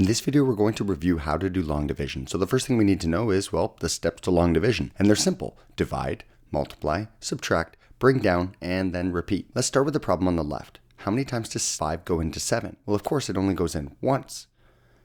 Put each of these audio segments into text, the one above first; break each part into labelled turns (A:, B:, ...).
A: In this video, we're going to review how to do long division. So the first thing we need to know is, well, the steps to long division. And they're simple. Divide, multiply, subtract, bring down, and then repeat. Let's start with the problem on the left. How many times does 5 go into 7? Well, of course, it only goes in once.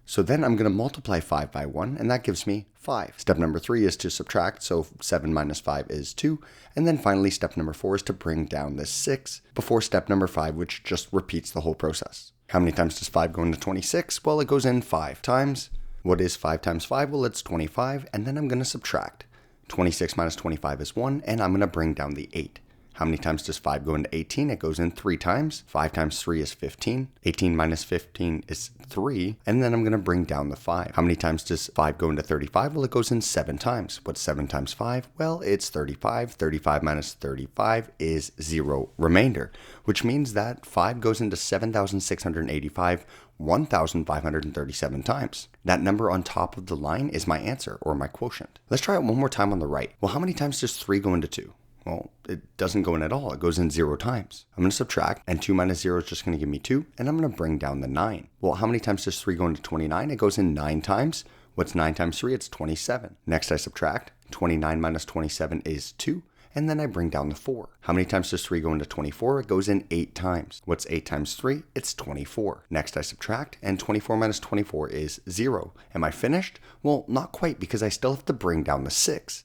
A: So then I'm going to multiply 5 by 1, and that gives me 5. Step number 3 is to subtract, so 7 minus 5 is 2. And then finally, step number 4 is to bring down this 6 before step number 5, which just repeats the whole process. How many times does 5 go into 26? Well, it goes in 5 times. What is 5 times 5? Well, it's 25, and then I'm going to subtract. 26 minus 25 is 1, and I'm going to bring down the 8. How many times does 5 go into 18? It goes in 3 times. 5 times 3 is 15. 18 minus 15 is 3. And then I'm going to bring down the 5. How many times does 5 go into 35? Well, it goes in 7 times. What's 7 times 5? Well, it's 35. 35 minus 35 is 0 remainder, which means that 5 goes into 7,685 1,537 times. That number on top of the line is my answer, or my quotient. Let's try it one more time on the right. Well, how many times does 3 go into 2? Well, it doesn't go in at all. It goes in 0 times. I'm going to subtract, and 2 minus 0 is just going to give me 2, and I'm going to bring down the 9. Well, how many times does 3 go into 29? It goes in 9 times. What's 9 times 3? It's 27. Next, I subtract. 29 minus 27 is 2, and then I bring down the 4. How many times does 3 go into 24? It goes in 8 times. What's 8 times 3? It's 24. Next, I subtract, and 24 minus 24 is 0. Am I finished? Well, not quite, because I still have to bring down the 6.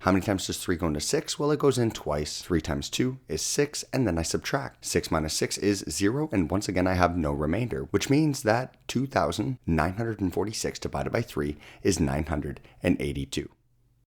A: How many times does 3 go into 6? Well, it goes in twice. 3 times 2 is 6, and then I subtract. 6 minus 6 is 0, and once again I have no remainder, which means that 2,946 divided by 3 is 982.